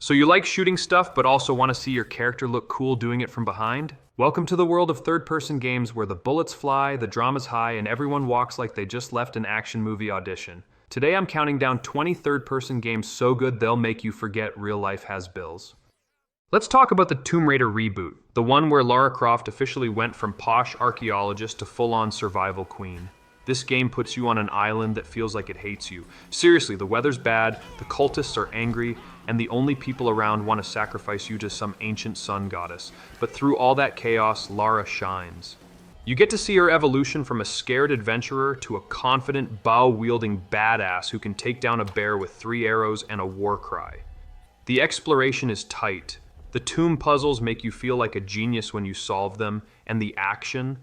So you like shooting stuff, but also want to see your character look cool doing it from behind? Welcome to the world of third-person games where the bullets fly, the drama's high, and everyone walks like they just left an action movie audition. Today I'm counting down 20 third-person games so good they'll make you forget real life has bills. Let's talk about the Tomb Raider reboot, the one where Lara Croft officially went from posh archaeologist to full-on survival queen. This game puts you on an island that feels like it hates you. Seriously, the weather's bad, the cultists are angry, and the only people around want to sacrifice you to some ancient sun goddess. But through all that chaos, Lara shines. You get to see her evolution from a scared adventurer to a confident, bow-wielding badass who can take down a bear with 3 arrows and a war cry. The exploration is tight. The tomb puzzles make you feel like a genius when you solve them, and the action,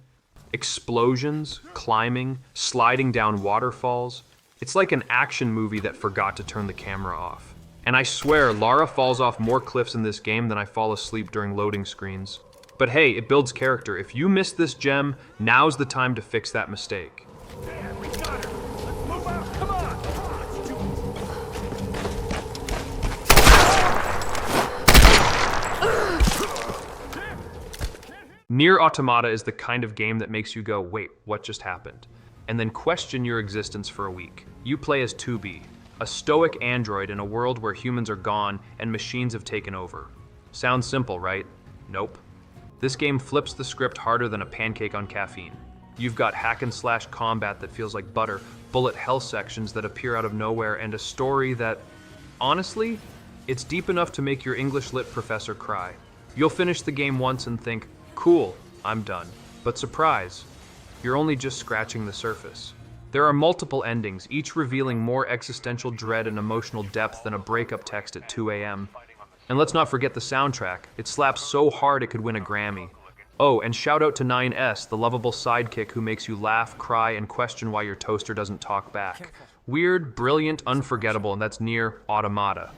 explosions, climbing, sliding down waterfalls. It's like an action movie that forgot to turn the camera off. And I swear, Lara falls off more cliffs in this game than I fall asleep during loading screens. But hey, it builds character. If you missed this gem, now's the time to fix that mistake. Man, we got her. Let's move out. Come on. Nier Automata is the kind of game that makes you go, wait, what just happened? And then question your existence for a week. You play as 2B, a stoic android in a world where humans are gone and machines have taken over. Sounds simple, right? Nope. This game flips the script harder than a pancake on caffeine. You've got hack-and-slash combat that feels like butter, bullet hell sections that appear out of nowhere, and a story that, honestly, it's deep enough to make your English lit professor cry. You'll finish the game once and think, cool, I'm done. But surprise, you're only just scratching the surface. There are multiple endings, each revealing more existential dread and emotional depth than a breakup text at 2 a.m. And let's not forget the soundtrack. It slaps so hard it could win a Grammy. Oh, and shout out to 9S, the lovable sidekick who makes you laugh, cry, and question why your toaster doesn't talk back. Weird, brilliant, unforgettable, and that's Nier Automata.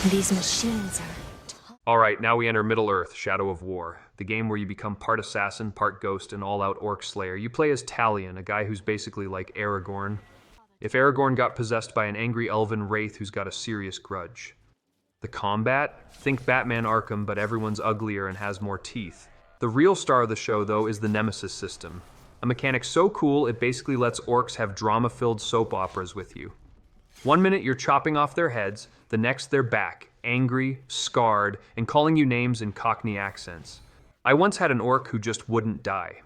These machines are... Alright, now we enter Middle-earth, Shadow of War, the game where you become part assassin, part ghost, and all-out orc slayer. You play as Talion, a guy who's basically like Aragorn. If Aragorn got possessed by an angry elven wraith who's got a serious grudge. The combat? Think Batman Arkham, but everyone's uglier and has more teeth. The real star of the show, though, is the Nemesis system. A mechanic so cool, it basically lets orcs have drama-filled soap operas with you. One minute you're chopping off their heads, the next they're back, angry, scarred, and calling you names in Cockney accents. I once had an orc who just wouldn't die.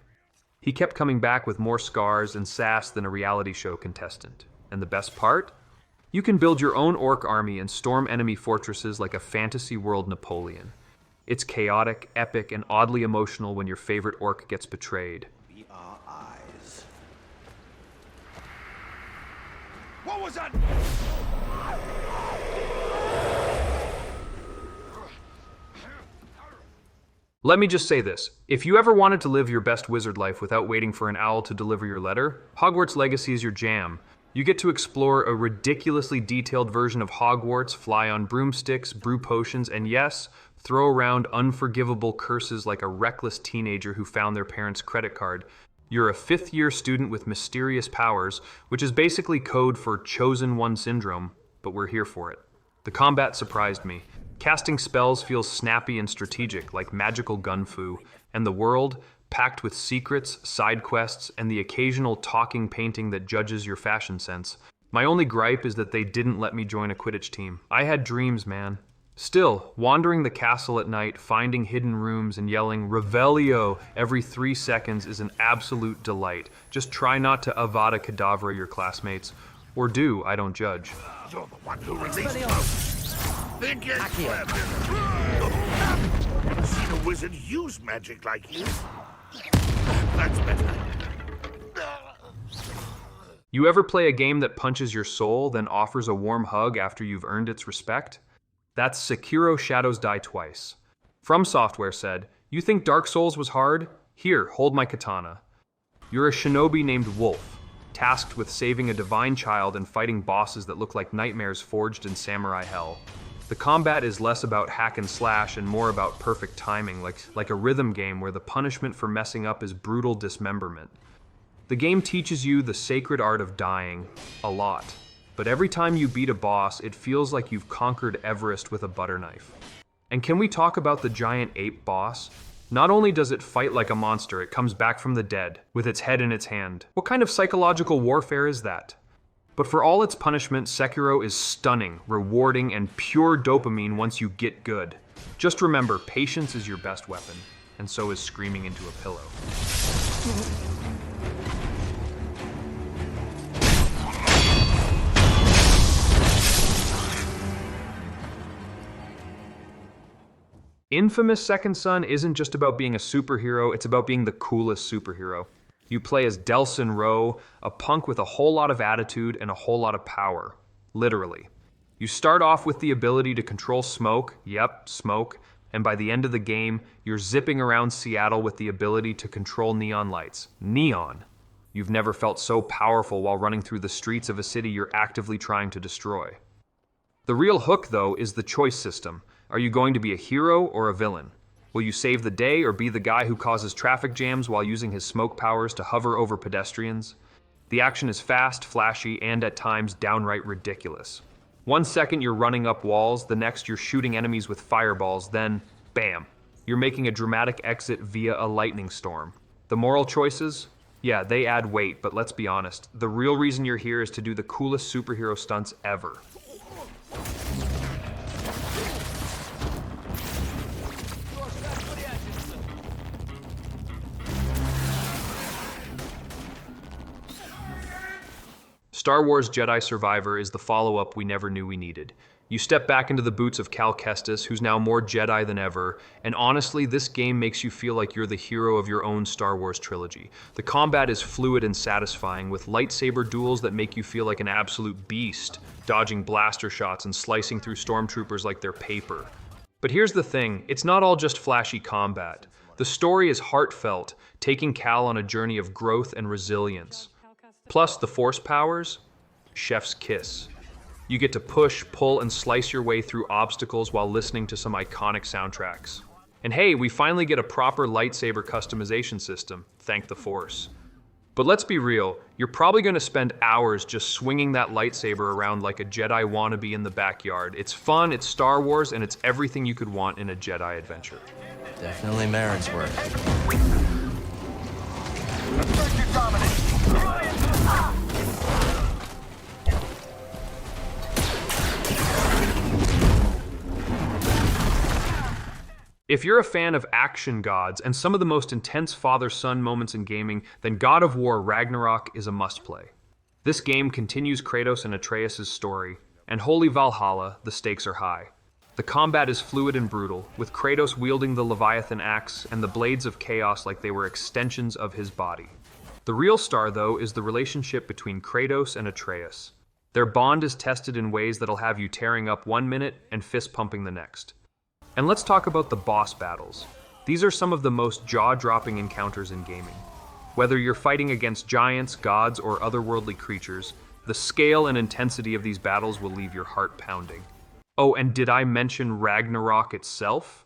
He kept coming back with more scars and sass than a reality show contestant. And the best part? You can build your own orc army and storm enemy fortresses like a fantasy world Napoleon. It's chaotic, epic, and oddly emotional when your favorite orc gets betrayed. Be our eyes. What was that? Let me just say this. If you ever wanted to live your best wizard life without waiting for an owl to deliver your letter, Hogwarts Legacy is your jam. You get to explore a ridiculously detailed version of Hogwarts, fly on broomsticks, brew potions, and yes, throw around unforgivable curses like a reckless teenager who found their parents' credit card. You're a 5th-year student with mysterious powers, which is basically code for Chosen One syndrome, but we're here for it. The combat surprised me. Casting spells feels snappy and strategic, like magical gun fu, and the world, packed with secrets, side quests, and the occasional talking painting that judges your fashion sense. My only gripe is that they didn't let me join a Quidditch team. I had dreams, man. Still, wandering the castle at night, finding hidden rooms, and yelling "Revelio" every 3 seconds is an absolute delight. Just try not to Avada Kedavra your classmates. Or do, I don't judge. You're the one who released us. Think you're clever. Never seen a wizard use magic like you. That's better. You ever play a game that punches your soul, then offers a warm hug after you've earned its respect? That's Sekiro Shadows Die Twice. From Software said, "You think Dark Souls was hard? Here, hold my katana." You're a shinobi named Wolf, tasked with saving a divine child and fighting bosses that look like nightmares forged in samurai hell. The combat is less about hack and slash and more about perfect timing, like a rhythm game where the punishment for messing up is brutal dismemberment. The game teaches you the sacred art of dying a lot, but every time you beat a boss, it feels like you've conquered Everest with a butter knife. And can we talk about the giant ape boss? Not only does it fight like a monster, it comes back from the dead, with its head in its hand. What kind of psychological warfare is that? But for all its punishment, Sekiro is stunning, rewarding, and pure dopamine once you get good. Just remember, patience is your best weapon, and so is screaming into a pillow. Infamous Second Son isn't just about being a superhero, it's about being the coolest superhero. You play as Delsin Rowe, a punk with a whole lot of attitude and a whole lot of power. Literally. You start off with the ability to control smoke, yep, smoke, and by the end of the game, you're zipping around Seattle with the ability to control neon lights. Neon! You've never felt so powerful while running through the streets of a city you're actively trying to destroy. The real hook, though, is the choice system. Are you going to be a hero or a villain? Will you save the day or be the guy who causes traffic jams while using his smoke powers to hover over pedestrians? The action is fast, flashy, and at times downright ridiculous. 1 second you're running up walls, the next you're shooting enemies with fireballs, then, bam, you're making a dramatic exit via a lightning storm. The moral choices? Yeah, they add weight, but let's be honest, the real reason you're here is to do the coolest superhero stunts ever. Star Wars Jedi Survivor is the follow-up we never knew we needed. You step back into the boots of Cal Kestis, who's now more Jedi than ever, and honestly, this game makes you feel like you're the hero of your own Star Wars trilogy. The combat is fluid and satisfying, with lightsaber duels that make you feel like an absolute beast, dodging blaster shots and slicing through stormtroopers like they're paper. But here's the thing, it's not all just flashy combat. The story is heartfelt, taking Cal on a journey of growth and resilience. Plus the Force powers, chef's kiss. You get to push, pull, and slice your way through obstacles while listening to some iconic soundtracks. And hey, we finally get a proper lightsaber customization system, thank the Force. But let's be real, you're probably going to spend hours just swinging that lightsaber around like a Jedi wannabe in the backyard. It's fun, it's Star Wars, and it's everything you could want in a Jedi adventure. Definitely merits work. If you're a fan of action gods and some of the most intense father-son moments in gaming, then God of War Ragnarok is a must-play. This game continues Kratos and Atreus' story, and holy Valhalla, the stakes are high. The combat is fluid and brutal, with Kratos wielding the Leviathan axe and the blades of chaos like they were extensions of his body. The real star, though, is the relationship between Kratos and Atreus. Their bond is tested in ways that'll have you tearing up 1 minute and fist-pumping the next. And let's talk about the boss battles. These are some of the most jaw-dropping encounters in gaming. Whether you're fighting against giants, gods, or otherworldly creatures, the scale and intensity of these battles will leave your heart pounding. Oh, and did I mention Ragnarok itself?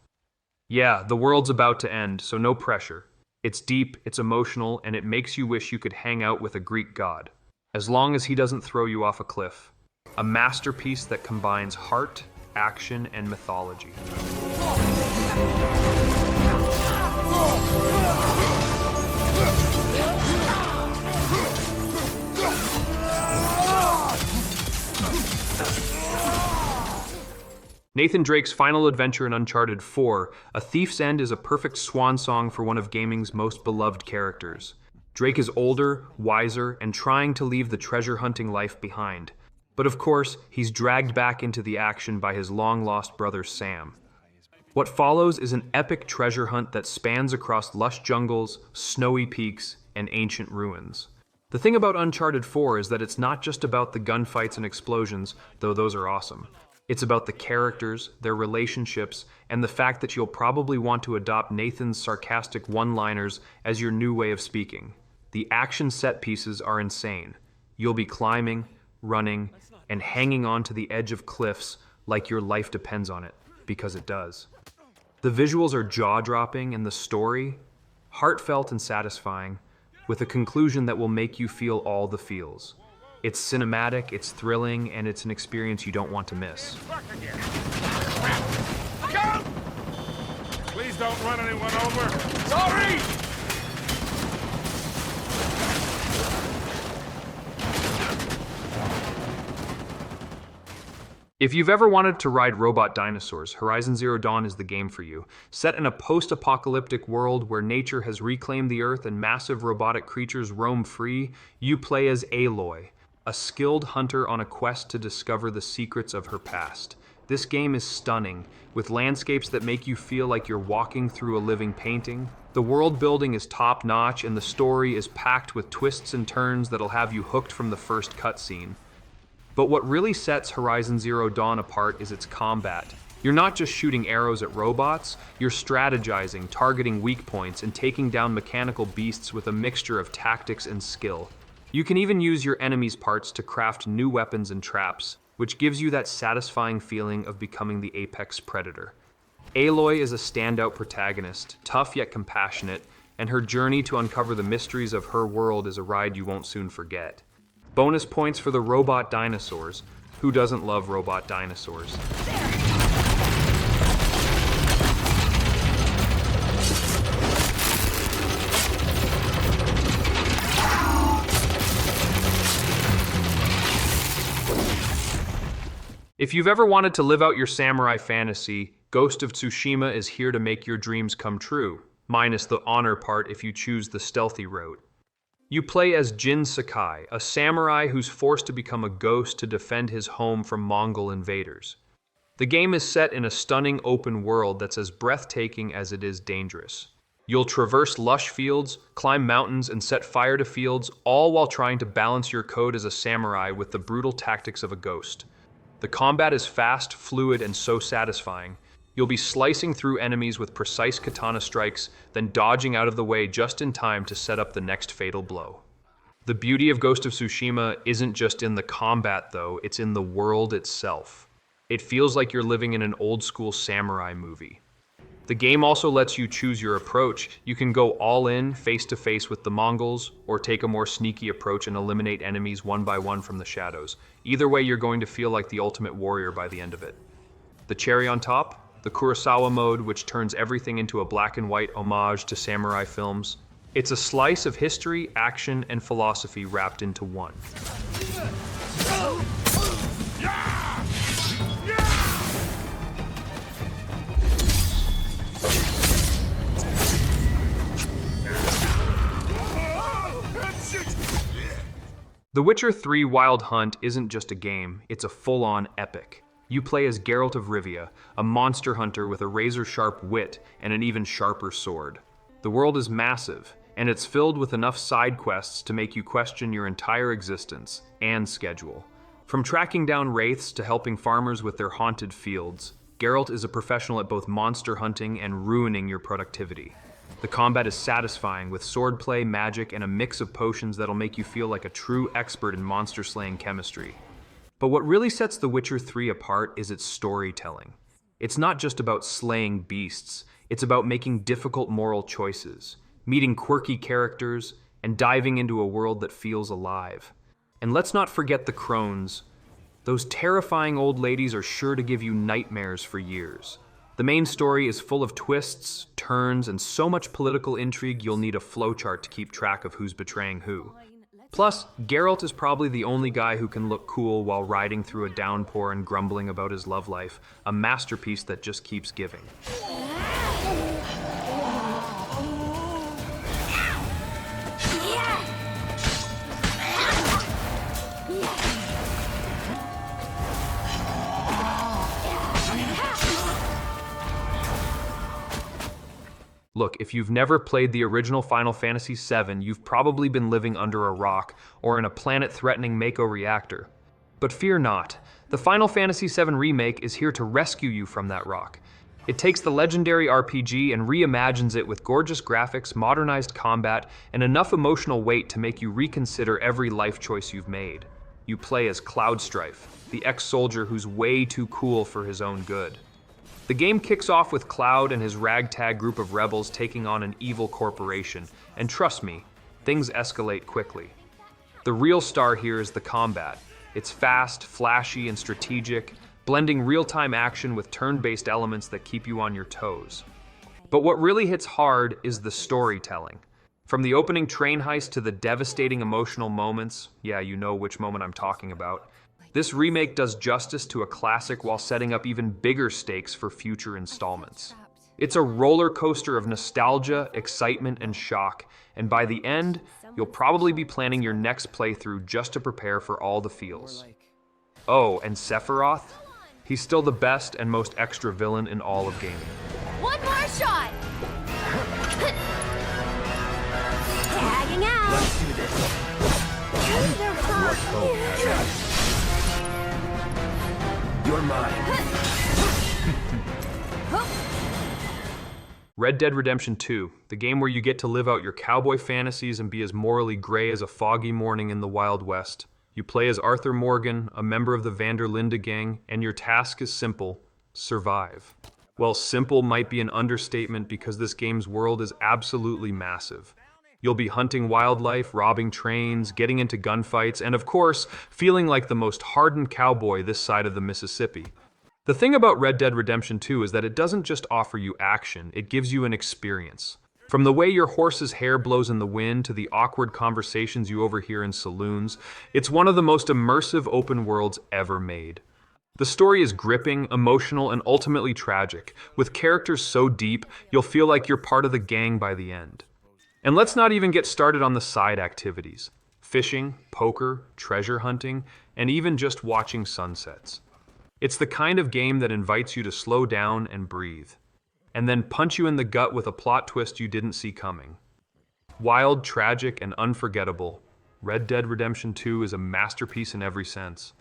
Yeah, the world's about to end, so no pressure. It's deep, it's emotional, and it makes you wish you could hang out with a Greek god. As long as he doesn't throw you off a cliff. A masterpiece that combines heart, action, and mythology. Nathan Drake's final adventure in Uncharted 4, A Thief's End, is a perfect swan song for one of gaming's most beloved characters. Drake is older, wiser, and trying to leave the treasure-hunting life behind. But of course, he's dragged back into the action by his long-lost brother Sam. What follows is an epic treasure hunt that spans across lush jungles, snowy peaks, and ancient ruins. The thing about Uncharted 4 is that it's not just about the gunfights and explosions, though those are awesome. It's about the characters, their relationships, and the fact that you'll probably want to adopt Nathan's sarcastic one-liners as your new way of speaking. The action set pieces are insane. You'll be climbing, running, and hanging onto the edge of cliffs, like your life depends on it, because it does. The visuals are jaw-dropping and the story, heartfelt and satisfying, with a conclusion that will make you feel all the feels. It's cinematic, it's thrilling, and it's an experience you don't want to miss. Go! Please don't run anyone over. Sorry! If you've ever wanted to ride robot dinosaurs, Horizon Zero Dawn is the game for you. Set in a post-apocalyptic world where nature has reclaimed the Earth and massive robotic creatures roam free, you play as Aloy, a skilled hunter on a quest to discover the secrets of her past. This game is stunning, with landscapes that make you feel like you're walking through a living painting. The world building is top-notch, and the story is packed with twists and turns that'll have you hooked from the first cutscene. But what really sets Horizon Zero Dawn apart is its combat. You're not just shooting arrows at robots, you're strategizing, targeting weak points, and taking down mechanical beasts with a mixture of tactics and skill. You can even use your enemies' parts to craft new weapons and traps, which gives you that satisfying feeling of becoming the apex predator. Aloy is a standout protagonist, tough yet compassionate, and her journey to uncover the mysteries of her world is a ride you won't soon forget. Bonus points for the robot dinosaurs. Who doesn't love robot dinosaurs? If you've ever wanted to live out your samurai fantasy, Ghost of Tsushima is here to make your dreams come true, minus the honor part if you choose the stealthy route. You play as Jin Sakai, a samurai who's forced to become a ghost to defend his home from Mongol invaders. The game is set in a stunning open world that's as breathtaking as it is dangerous. You'll traverse lush fields, climb mountains, and set fire to fields, all while trying to balance your code as a samurai with the brutal tactics of a ghost. The combat is fast, fluid, and so satisfying. You'll be slicing through enemies with precise katana strikes, then dodging out of the way just in time to set up the next fatal blow. The beauty of Ghost of Tsushima isn't just in the combat, though, it's in the world itself. It feels like you're living in an old-school samurai movie. The game also lets you choose your approach. You can go all in, face-to-face with the Mongols, or take a more sneaky approach and eliminate enemies one by one from the shadows. Either way, you're going to feel like the ultimate warrior by the end of it. The cherry on top? The Kurosawa mode, which turns everything into a black and white homage to samurai films. It's a slice of history, action, and philosophy wrapped into one. The Witcher 3 Wild Hunt isn't just a game, it's a full-on epic. You play as Geralt of Rivia, a monster hunter with a razor-sharp wit and an even sharper sword. The world is massive, and it's filled with enough side quests to make you question your entire existence and schedule. From tracking down wraiths to helping farmers with their haunted fields, Geralt is a professional at both monster hunting and ruining your productivity. The combat is satisfying with swordplay, magic, and a mix of potions that'll make you feel like a true expert in monster-slaying chemistry. But what really sets The Witcher 3 apart is its storytelling. It's not just about slaying beasts, it's about making difficult moral choices, meeting quirky characters, and diving into a world that feels alive. And let's not forget the crones. Those terrifying old ladies are sure to give you nightmares for years. The main story is full of twists, turns, and so much political intrigue you'll need a flowchart to keep track of who's betraying who. Plus, Geralt is probably the only guy who can look cool while riding through a downpour and grumbling about his love life, a masterpiece that just keeps giving. Look, if you've never played the original Final Fantasy VII, you've probably been living under a rock or in a planet-threatening Mako reactor. But fear not, the Final Fantasy VII Remake is here to rescue you from that rock. It takes the legendary RPG and reimagines it with gorgeous graphics, modernized combat, and enough emotional weight to make you reconsider every life choice you've made. You play as Cloudstrife, the ex-soldier who's way too cool for his own good. The game kicks off with Cloud and his ragtag group of rebels taking on an evil corporation, and trust me, things escalate quickly. The real star here is the combat. It's fast, flashy, and strategic, blending real-time action with turn-based elements that keep you on your toes. But what really hits hard is the storytelling. From the opening train heist to the devastating emotional moments, yeah, you know which moment I'm talking about, this remake does justice to a classic while setting up even bigger stakes for future installments. It's a roller coaster of nostalgia, excitement, and shock, and by the end, you'll probably be planning your next playthrough just to prepare for all the feels. Oh, and Sephiroth? He's still the best and most extra villain in all of gaming. One more shot! Tagging out! Let's do this. They're hot. You're mine. Red Dead Redemption 2, the game where you get to live out your cowboy fantasies and be as morally gray as a foggy morning in the Wild West. You play as Arthur Morgan, a member of the Van der Linde gang, and your task is simple: survive. Well, simple might be an understatement because this game's world is absolutely massive. You'll be hunting wildlife, robbing trains, getting into gunfights, and of course, feeling like the most hardened cowboy this side of the Mississippi. The thing about Red Dead Redemption 2 is that it doesn't just offer you action, it gives you an experience. From the way your horse's hair blows in the wind to the awkward conversations you overhear in saloons, it's one of the most immersive open worlds ever made. The story is gripping, emotional, and ultimately tragic, with characters so deep you'll feel like you're part of the gang by the end. And let's not even get started on the side activities: fishing, poker, treasure hunting, and even just watching sunsets. It's the kind of game that invites you to slow down and breathe, and then punch you in the gut with a plot twist you didn't see coming. Wild, tragic, and unforgettable, Red Dead Redemption 2 is a masterpiece in every sense.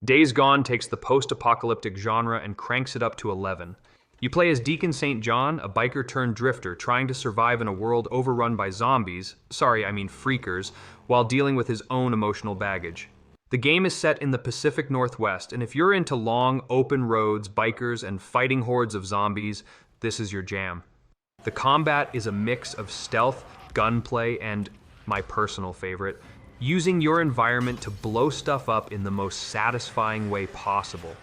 Days Gone takes the post-apocalyptic genre and cranks it up to 11. You play as Deacon St. John, a biker-turned-drifter trying to survive in a world overrun by zombies, freakers, while dealing with his own emotional baggage. The game is set in the Pacific Northwest, and if you're into long, open roads, bikers, and fighting hordes of zombies, this is your jam. The combat is a mix of stealth, gunplay, and, my personal favorite, using your environment to blow stuff up in the most satisfying way possible.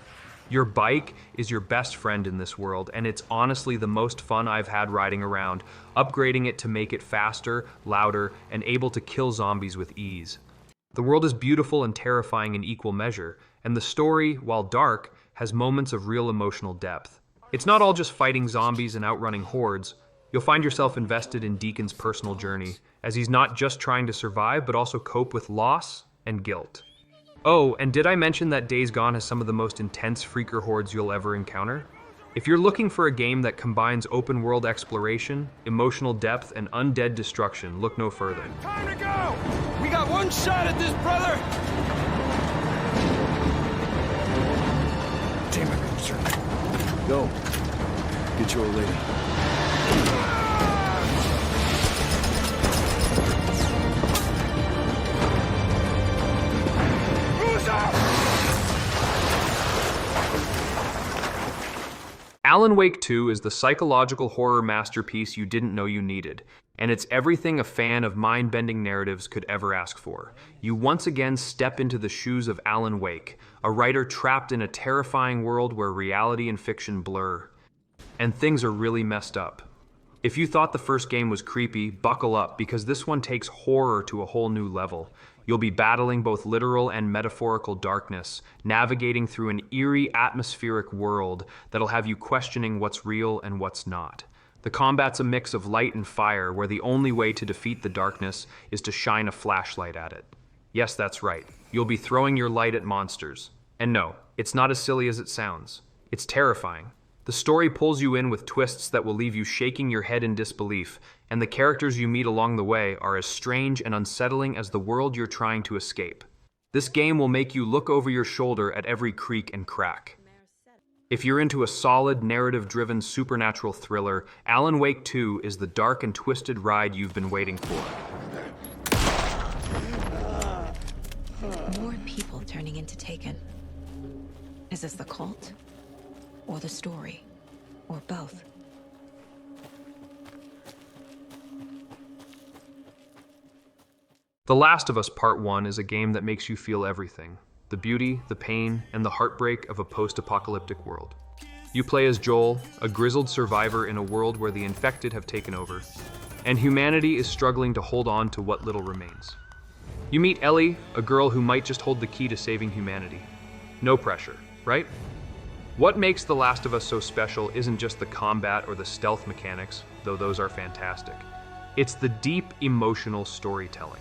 Your bike is your best friend in this world, and it's honestly the most fun I've had riding around, upgrading it to make it faster, louder, and able to kill zombies with ease. The world is beautiful and terrifying in equal measure, and the story, while dark, has moments of real emotional depth. It's not all just fighting zombies and outrunning hordes. You'll find yourself invested in Deacon's personal journey, as he's not just trying to survive, but also cope with loss and guilt. Oh, and did I mention that Days Gone has some of the most intense freaker hordes you'll ever encounter? If you're looking for a game that combines open-world exploration, emotional depth, and undead destruction, look no further. Time to go! We got one shot at this, brother! Damn it, sir. Go. Get your old lady. Alan Wake 2 is the psychological horror masterpiece you didn't know you needed, and it's everything a fan of mind-bending narratives could ever ask for. You once again step into the shoes of Alan Wake, a writer trapped in a terrifying world where reality and fiction blur. And things are really messed up. If you thought the first game was creepy, buckle up, because this one takes horror to a whole new level. You'll be battling both literal and metaphorical darkness, navigating through an eerie, atmospheric world that'll have you questioning what's real and what's not. The combat's a mix of light and fire, where the only way to defeat the darkness is to shine a flashlight at it. Yes, that's right. You'll be throwing your light at monsters. And no, it's not as silly as it sounds. It's terrifying. The story pulls you in with twists that will leave you shaking your head in disbelief, and the characters you meet along the way are as strange and unsettling as the world you're trying to escape. This game will make you look over your shoulder at every creak and crack. If you're into a solid, narrative-driven supernatural thriller, Alan Wake 2 is the dark and twisted ride you've been waiting for. More people turning into Taken. Is this the cult? Or the story? Or both? The Last of Us Part 1 is a game that makes you feel everything. The beauty, the pain, and the heartbreak of a post-apocalyptic world. You play as Joel, a grizzled survivor in a world where the infected have taken over, and humanity is struggling to hold on to what little remains. You meet Ellie, a girl who might just hold the key to saving humanity. No pressure, right? What makes The Last of Us so special isn't just the combat or the stealth mechanics, though those are fantastic. It's the deep emotional storytelling.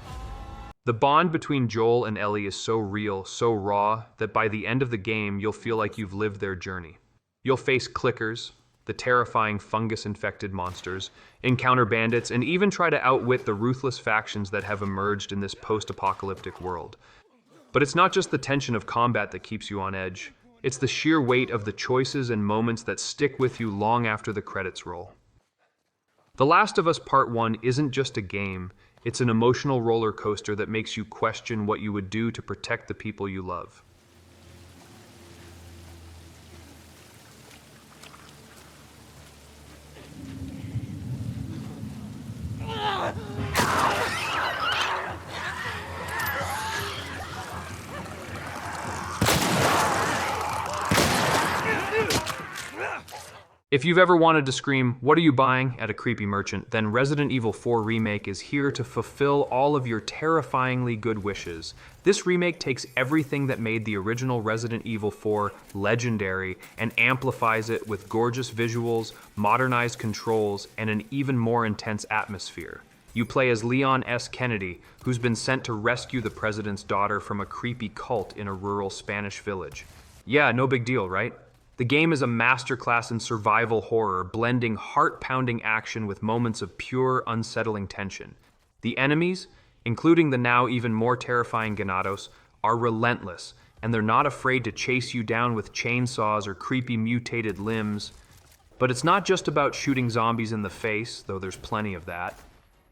The bond between Joel and Ellie is so real, so raw, that by the end of the game, you'll feel like you've lived their journey. You'll face clickers, the terrifying fungus-infected monsters, encounter bandits, and even try to outwit the ruthless factions that have emerged in this post-apocalyptic world. But it's not just the tension of combat that keeps you on edge. It's the sheer weight of the choices and moments that stick with you long after the credits roll. The Last of Us Part 1 isn't just a game. It's an emotional roller coaster that makes you question what you would do to protect the people you love. If you've ever wanted to scream, "What are you buying?" at a creepy merchant, then Resident Evil 4 Remake is here to fulfill all of your terrifyingly good wishes. This remake takes everything that made the original Resident Evil 4 legendary and amplifies it with gorgeous visuals, modernized controls, and an even more intense atmosphere. You play as Leon S. Kennedy, who's been sent to rescue the president's daughter from a creepy cult in a rural Spanish village. Yeah, no big deal, right? The game is a masterclass in survival horror, blending heart-pounding action with moments of pure, unsettling tension. The enemies, including the now even more terrifying Ganados, are relentless, and they're not afraid to chase you down with chainsaws or creepy mutated limbs. But it's not just about shooting zombies in the face, though there's plenty of that.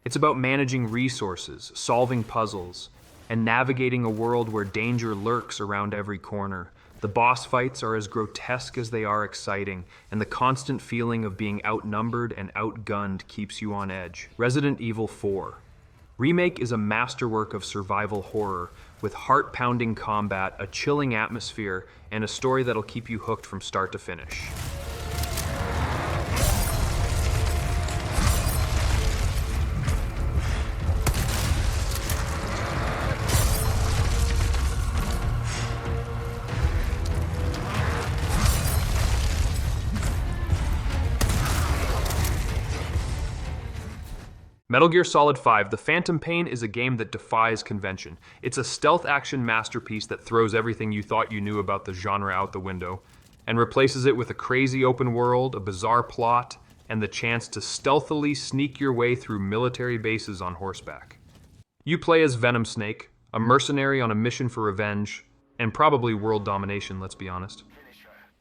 It's about managing resources, solving puzzles, and navigating a world where danger lurks around every corner. The boss fights are as grotesque as they are exciting, and the constant feeling of being outnumbered and outgunned keeps you on edge. Resident Evil 4 Remake is a masterwork of survival horror, with heart-pounding combat, a chilling atmosphere, and a story that'll keep you hooked from start to finish. Metal Gear Solid 5: The Phantom Pain is a game that defies convention. It's a stealth action masterpiece that throws everything you thought you knew about the genre out the window, and replaces it with a crazy open world, a bizarre plot, and the chance to stealthily sneak your way through military bases on horseback. You play as Venom Snake, a mercenary on a mission for revenge, and probably world domination, let's be honest.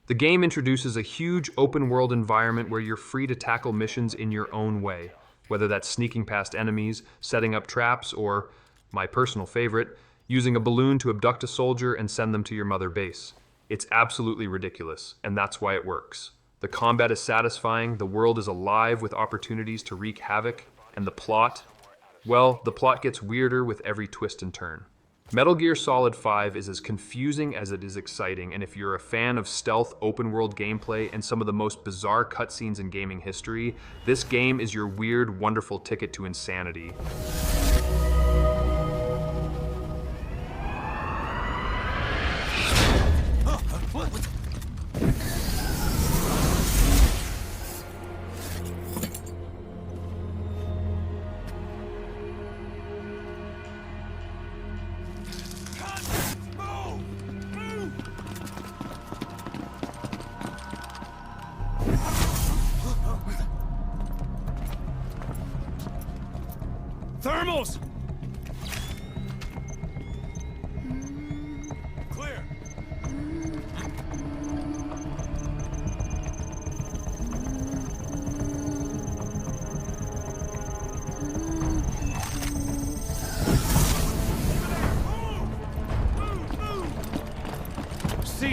The game introduces a huge open world environment where you're free to tackle missions in your own way. Whether that's sneaking past enemies, setting up traps, or, my personal favorite, using a balloon to abduct a soldier and send them to your mother base. It's absolutely ridiculous, and that's why it works. The combat is satisfying, the world is alive with opportunities to wreak havoc, and the plot, well, the plot gets weirder with every twist and turn. Metal Gear Solid 5 is as confusing as it is exciting, and if you're a fan of stealth, open-world gameplay, and some of the most bizarre cutscenes in gaming history, this game is your weird, wonderful ticket to insanity. Thermals!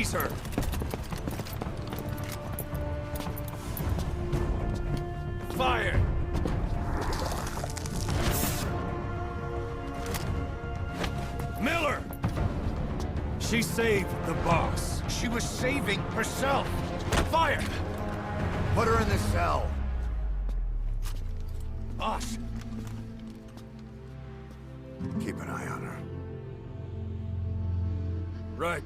Freeze her! Fire! Miller! She saved the boss. She was saving herself. Fire! Put her in the cell. Boss. Keep an eye on her. Right.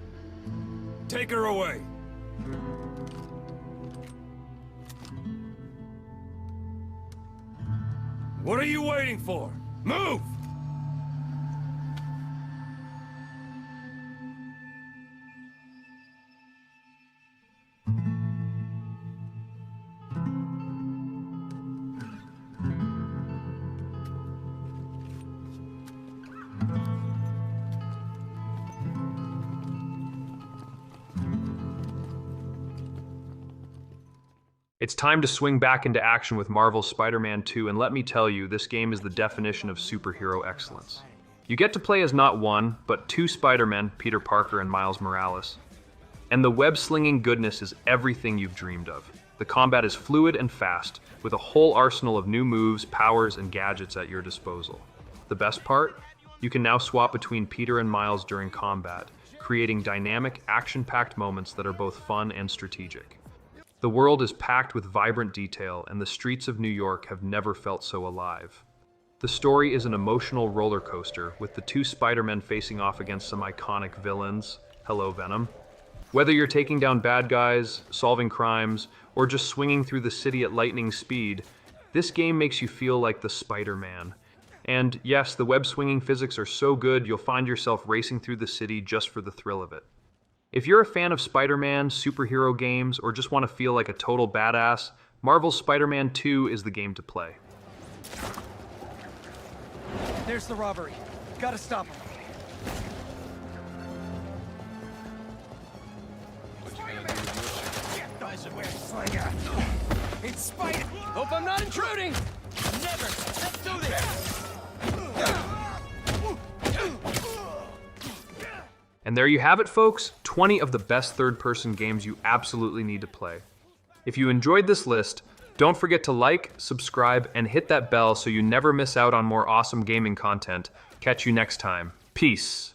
Take her away. What are you waiting for? Move! It's time to swing back into action with Marvel's Spider-Man 2, and let me tell you, this game is the definition of superhero excellence. You get to play as not one, but two Spider-Men, Peter Parker and Miles Morales. And the web-slinging goodness is everything you've dreamed of. The combat is fluid and fast, with a whole arsenal of new moves, powers, and gadgets at your disposal. The best part? You can now swap between Peter and Miles during combat, creating dynamic, action-packed moments that are both fun and strategic. The world is packed with vibrant detail, and the streets of New York have never felt so alive. The story is an emotional roller coaster, with the two Spider-Men facing off against some iconic villains. Hello, Venom. Whether you're taking down bad guys, solving crimes, or just swinging through the city at lightning speed, this game makes you feel like the Spider-Man. And yes, the web-swinging physics are so good you'll find yourself racing through the city just for the thrill of it. If you're a fan of Spider-Man, superhero games, or just want to feel like a total badass, Marvel's Spider-Man 2 is the game to play. There's the robbery. Gotta stop him. It's Spider! Hope I'm not intruding! Never! Let's do this! And there you have it, folks, 20 of the best third-person games you absolutely need to play. If you enjoyed this list, don't forget to like, subscribe, and hit that bell so you never miss out on more awesome gaming content. Catch you next time. Peace.